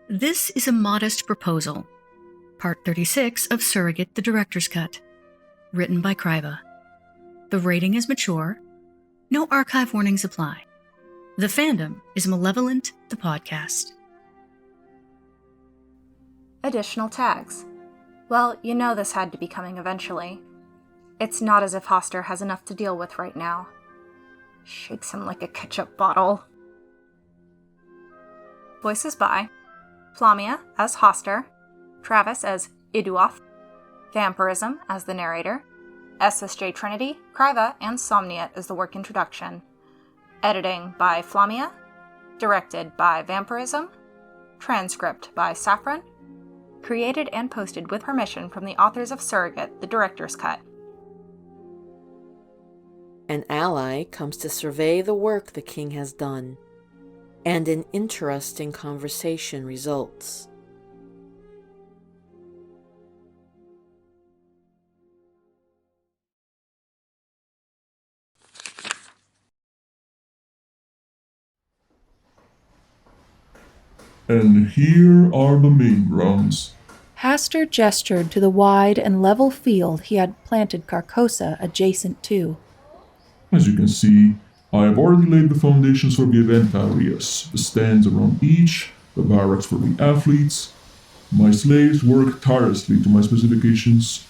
This is a modest proposal. Part 36 of Surrogate, the Director's Cut. Written by Kraiva. The rating is mature. No archive warnings apply. The fandom is Malevolent, the podcast. Additional tags. Well, you know this had to be coming eventually. It's not as if Hastur has enough to deal with right now. Shakes him like a ketchup bottle. Voices by Flamia as Hastur, Travis as Yd'uthoh, Vmprsm as the narrator, SSJTrinity, Kraiva, and Somniate as the work introduction. Editing by Flamia, directed by Vmprsm, transcript by Saffron, created and posted with permission from the authors of Surrogate, the Director's Cut. An ally comes to survey the work the king has done, and an interesting conversation results. And here are the main grounds. Hastur gestured to the wide and level field he had planted Carcosa adjacent to. As you can see, I have already laid the foundations for the event areas, the stands around each, the barracks for the athletes. My slaves work tirelessly to my specifications.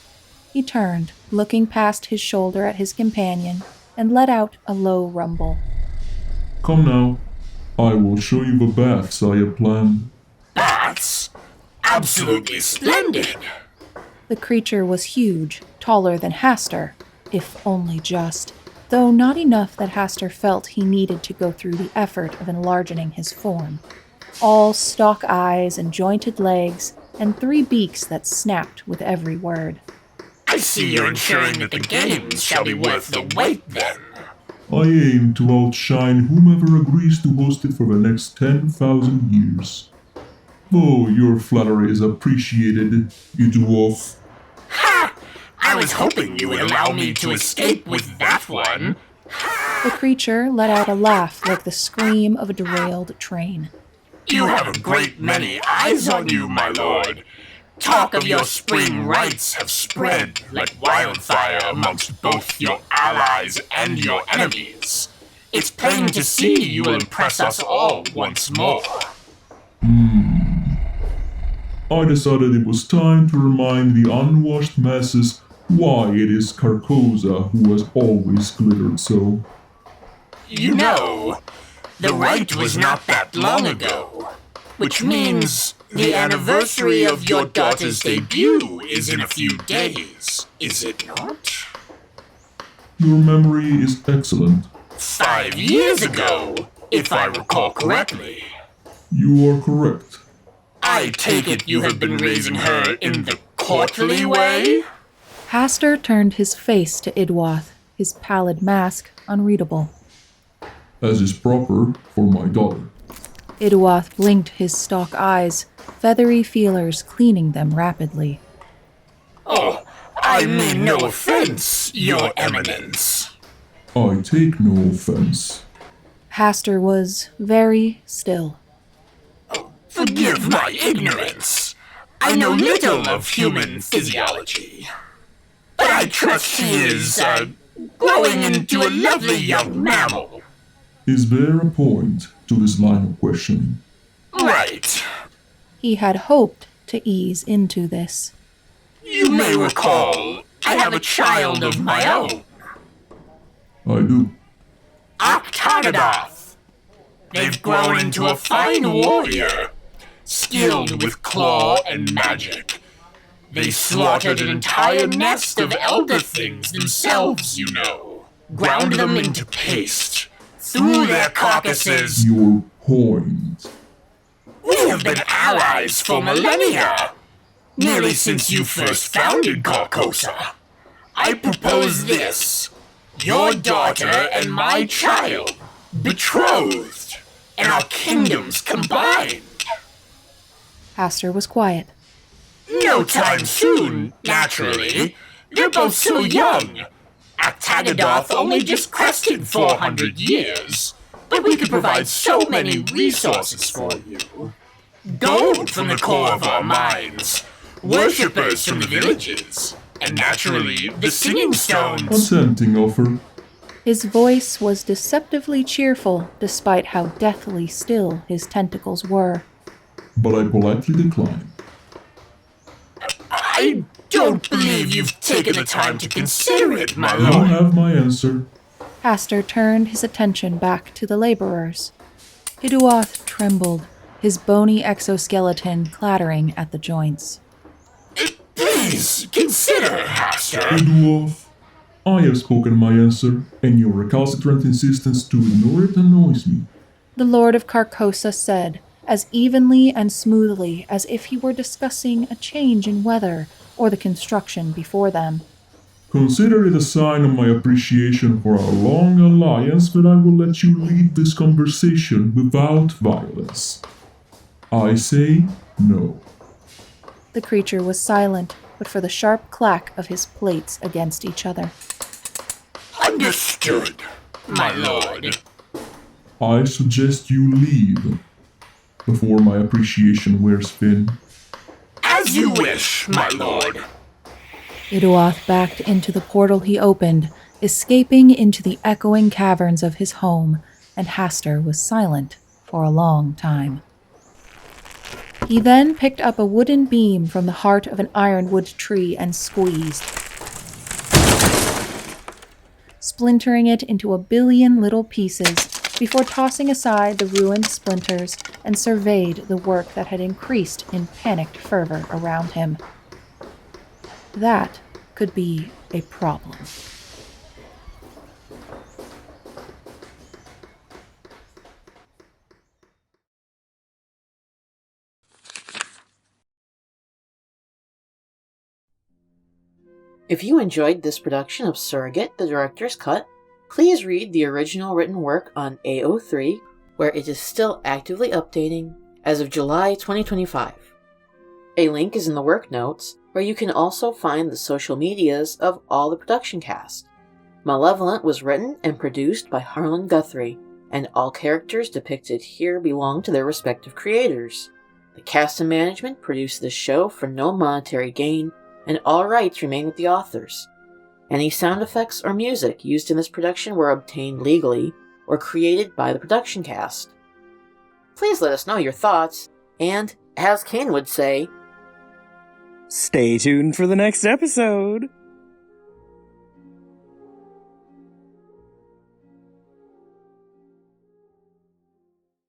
He turned, looking past his shoulder at his companion, and let out a low rumble. Come now, I will show you the baths I have planned. Baths? Absolutely splendid! The creature was huge, taller than Hastur, if only just, though not enough that Hastur felt he needed to go through the effort of enlarging his form. All stalk eyes and jointed legs, and 3 beaks that snapped with every word. I see you're ensuring that the games shall be worth the wait, then. I aim to outshine whomever agrees to host it for the next 10,000 years. Oh, your flattery is appreciated, Yd'uthoh. Ha! I was hoping you would allow me to escape with that one. The creature let out a laugh like the scream of a derailed train. You have a great many eyes on you, my lord. Talk of your spring rites have spread like wildfire amongst both your allies and your enemies. It's plain to see you will impress us all once more. I decided it was time to remind the unwashed masses why it is Carcosa who has always glittered so. You know, the rite was not that long ago, which means the anniversary of your daughter's debut is in a few days, is it not? Your memory is excellent. 5 years ago, if I recall correctly. You are correct. I take it you have been raising her in the courtly way? Hastur turned his face to Yd'uthoh, his pallid mask unreadable. As is proper for my daughter. Yd'uthoh blinked his stalk eyes, feathery feelers cleaning them rapidly. Oh, I mean no offense, your eminence. I take no offense. Hastur was very still. Forgive my ignorance. I know little of human physiology. But I trust she is, growing into a lovely young mammal. Is there a point to this line of questioning? Right. He had hoped to ease into this. You may recall, I have a child of my own. I do. Yd'uthoh. They've grown into a fine warrior, skilled with claw and magic. They slaughtered an entire nest of elder things themselves, you know. Ground them into paste. Threw their carcasses. Your point. We have been allies for millennia. Nearly since you first founded Carcosa. I propose this. Your daughter and my child, betrothed, and our kingdoms combined. Hastur was quiet. No time soon, naturally. They're both so young. Yd'uthoh only just crested 400 years. But we could provide so many resources for you. gold from the core of our mines, worshippers from the villages, and naturally, the singing A stones. tempting offer. His voice was deceptively cheerful, despite how deathly still his tentacles were. But I politely decline. I don't believe you've taken the time to consider it, my You lord. have my answer. Hastur turned his attention back to the laborers. Yd'uthoh trembled, his bony exoskeleton clattering at the joints. Please, consider, Hastur. Yd'uthoh, I have spoken my answer, and your recalcitrant insistence to ignore it annoys me. The Lord of Carcosa said, as evenly and smoothly as if he were discussing a change in weather or the construction before them. Consider it a sign of my appreciation for our long alliance that I will let you lead this conversation without violence. I say no. The creature was silent, but for the sharp clack of his plates against each other. Understood, my lord. I suggest you leave before my appreciation wears thin. As you wish, my lord. Yd'uthoh backed into the portal he opened, escaping into the echoing caverns of his home, and Hastur was silent for a long time. He then picked up a wooden beam from the heart of an ironwood tree and squeezed, splintering it into a billion little pieces before tossing aside the ruined splinters and surveyed the work that had increased in panicked fervor around him. That could be a problem. If you enjoyed this production of Surrogate, the Director's Cut, please read the original written work on AO3, where it is still actively updating as of July 2025. A link is in the work notes, where you can also find the social medias of all the production cast. Malevolent was written and produced by Harlan Guthrie, and all characters depicted here belong to their respective creators. The cast and management produced this show for no monetary gain, and all rights remain with the authors. Any sound effects or music used in this production were obtained legally or created by the production cast. Please let us know your thoughts, and, as Kane would say, Stay tuned for the next episode.